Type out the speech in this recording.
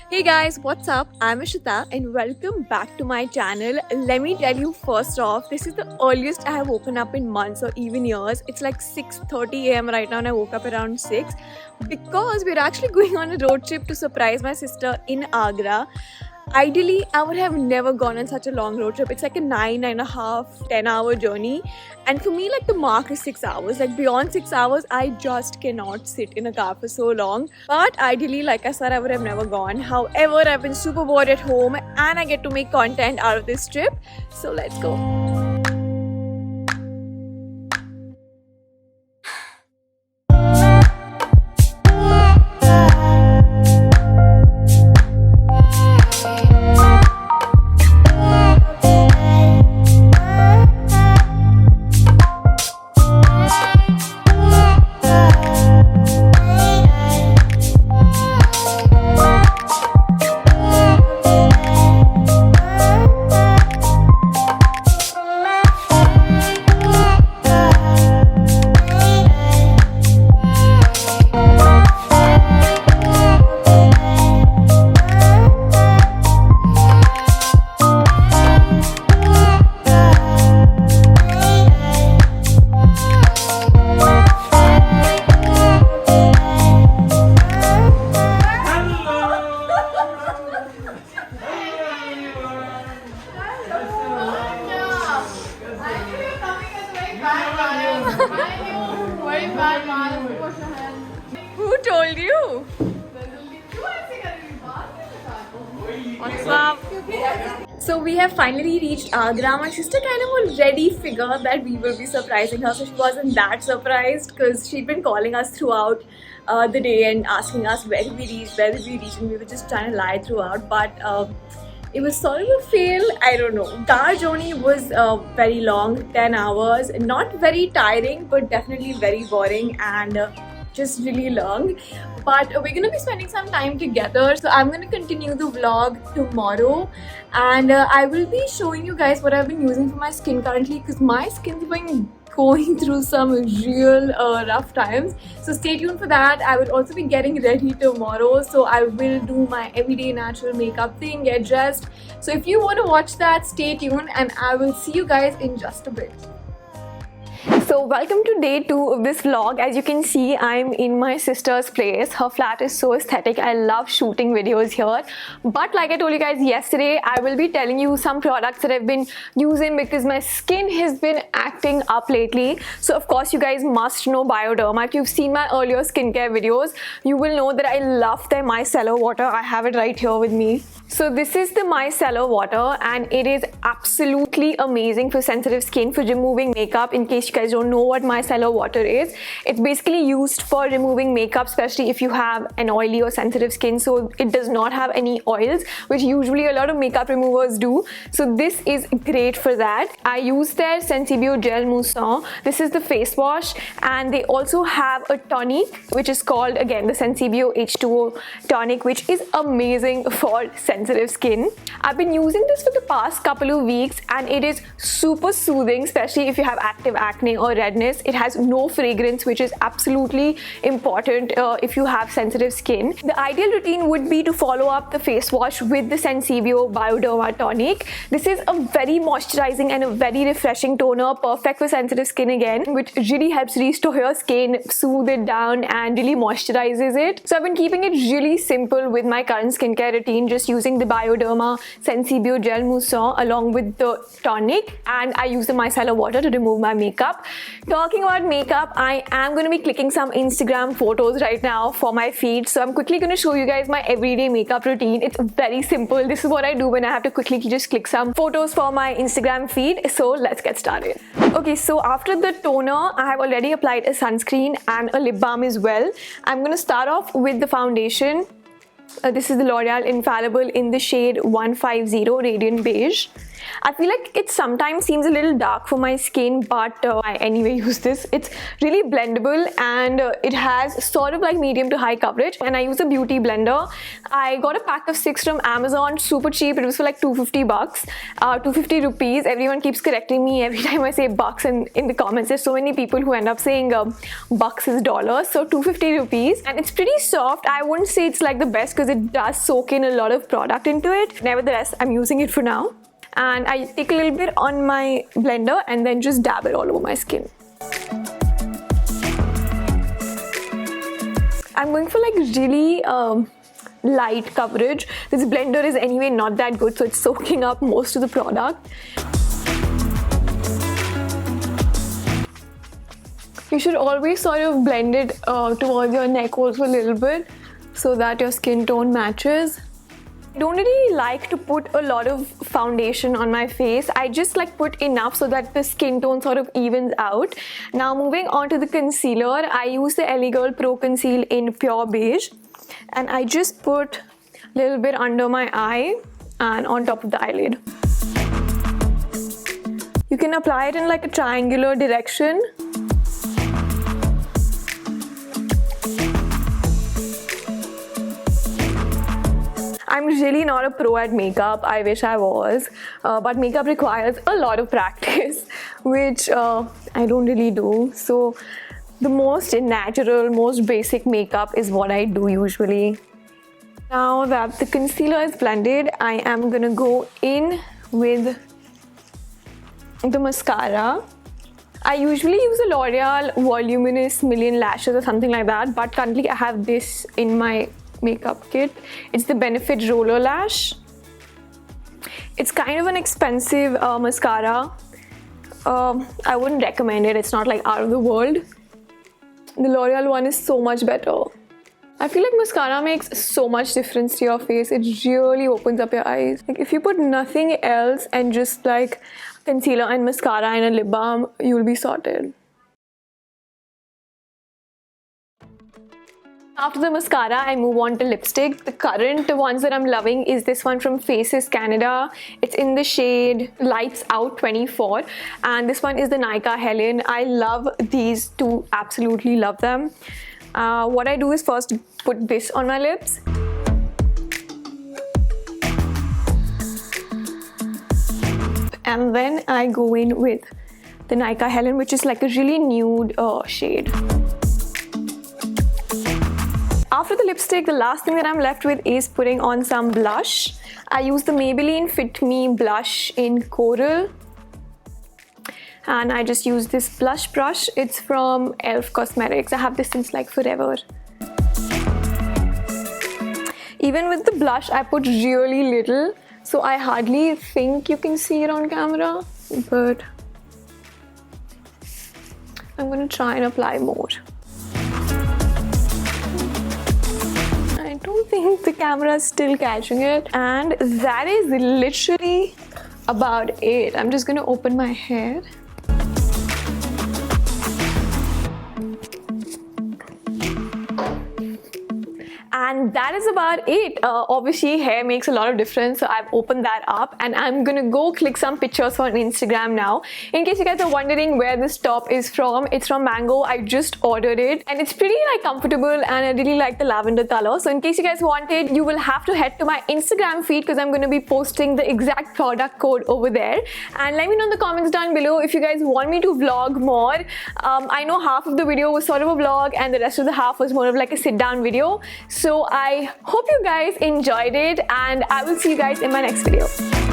Hey guys, what's up? I'm Ishita and welcome back to my channel. Let me tell you first off, this is the earliest I have woken up in months or even years. It's like 6:30 a.m. right now and I woke up around 6 because we're actually going on a road trip to surprise my sister in Agra. Ideally, I would have never gone on such a long road trip. It's like a 9.5, 10-hour journey. And for me, like the mark is 6 hours. Like beyond 6 hours, I just cannot sit in a car for so long. But ideally, like I said, I would have never gone. However, I've been super bored at home and I get to make content out of this trip. So let's go. Who told you? What's up? So we have finally reached Agra. My sister kind of already figured that we will be surprising her, so she wasn't that surprised because she'd been calling us throughout the day and asking us where did we reach, and we were just trying to lie throughout. But it was sort of a fail. I don't know. Car journey was very long, 10 hours. Not very tiring, but definitely very boring and just really long. But we're gonna be spending some time together, so I'm gonna continue the vlog tomorrow and I will be showing you guys what I've been using for my skin currently because my skin's been going through some real rough times. So stay tuned for that. I will also be getting ready tomorrow, so I will do my everyday natural makeup thing, get dressed. So if you want to watch that, stay tuned and I will see you guys in just a bit. So welcome to day 2 of this vlog. As you can see, I'm in my sister's place. Her flat is so aesthetic. I love shooting videos here. But like I told you guys yesterday, I will be telling you some products that I've been using because my skin has been acting up lately. So of course you guys must know Bioderma. If you've seen my earlier skincare videos, you will know that I love their micellar water. I have it right here with me. So this is the micellar water and it is absolutely amazing for sensitive skin, for removing makeup. In case you guys don't know what micellar water is, it's basically used for removing makeup, especially if you have an oily or sensitive skin. So it does not have any oils, which usually a lot of makeup removers do. So this is great for that. I use their Sensibio Gel Moussant. This is the face wash, and they also have a tonic which is called, again, the Sensibio H2O tonic, which is amazing for sensitive skin. I've been using this for the past couple of weeks and it is super soothing, especially if you have active acne or redness. It has no fragrance, which is absolutely important if you have sensitive skin. The ideal routine would be to follow up the face wash with the Sensibio Bioderma tonic. This is a very moisturizing and a very refreshing toner, perfect for sensitive skin again, which really helps restore your skin, soothe it down and really moisturizes it. So I've been keeping it really simple with my current skincare routine, just using the Bioderma Sensibio Gel Moussant along with the tonic, and I use the micellar water to remove my makeup. Talking about makeup, I am going to be clicking some Instagram photos right now for my feed. So I'm quickly going to show you guys my everyday makeup routine. It's very simple. This is what I do when I have to quickly just click some photos for my Instagram feed. So let's get started. Okay, so after the toner, I have already applied a sunscreen and a lip balm as well. I'm going to start off with the foundation. This is the L'Oreal Infallible in the shade 150 Radiant Beige. I feel like it sometimes seems a little dark for my skin, but I anyway use this. It's really blendable and it has sort of like medium to high coverage. And I use a beauty blender. I got a pack of 6 from Amazon, super cheap. It was for like 250 bucks, 250 rupees. Everyone keeps correcting me every time I say bucks, and in the comments there's so many people who end up saying bucks is dollars. So 250 rupees, and it's pretty soft. I wouldn't say it's like the best because it does soak in a lot of product into it. Nevertheless, I'm using it for now. And I take a little bit on my blender and then just dab it all over my skin. I'm going for like really light coverage. This blender is anyway not that good, so it's soaking up most of the product. You should always sort of blend it towards your neck also a little bit so that your skin tone matches. I don't really like to put a lot of foundation on my face. I just like put enough so that the skin tone sort of evens out. Now moving on to the concealer, I use the LA Girl Pro Conceal in Pure Beige, and I just put a little bit under my eye and on top of the eyelid. You can apply it in like a triangular direction. I'm really not a pro at makeup. I wish I was, but makeup requires a lot of practice, which I don't really do. So the most natural, most basic makeup is what I do usually. Now that the concealer is blended, I am gonna go in with the mascara. I usually use a L'Oreal Voluminous Million Lashes or something like that, but currently I have this in my makeup kit. It's the Benefit Roller Lash. It's kind of an expensive mascara. I wouldn't recommend it. It's not like out of the world. The L'Oreal one is so much better. I feel like mascara makes so much difference to your face. It really opens up your eyes. Like if you put nothing else and just like concealer and mascara and a lip balm, you'll be sorted. After the mascara, I move on to lipstick. The current ones that I'm loving is this one from Faces Canada. It's in the shade Lights Out 24, and this one is the Nika Helen. I love these two, absolutely love them. What I do is first put this on my lips. And then I go in with the Nika Helen, which is like a really nude shade. After the lipstick, the last thing that I'm left with is putting on some blush. I use the Maybelline Fit Me blush in Coral. And I just use this blush brush. It's from e.l.f. Cosmetics. I have this since like forever. Even with the blush, I put really little, so I hardly think you can see it on camera, but I'm gonna try and apply more. I don't think the camera is still catching it, and that is literally about it. I'm just gonna open my hair. And that is about it. Obviously, hair makes a lot of difference, so I've opened that up and I'm gonna go click some pictures for Instagram now. In case you guys are wondering where this top is from, it's from Mango. I just ordered it and it's pretty like comfortable, and I really like the lavender color. So in case you guys want it, you will have to head to my Instagram feed because I'm gonna be posting the exact product code over there. And let me know in the comments down below if you guys want me to vlog more. I know half of the video was sort of a vlog and the rest of the half was more of like a sit down video. So I hope you guys enjoyed it, and I will see you guys in my next video.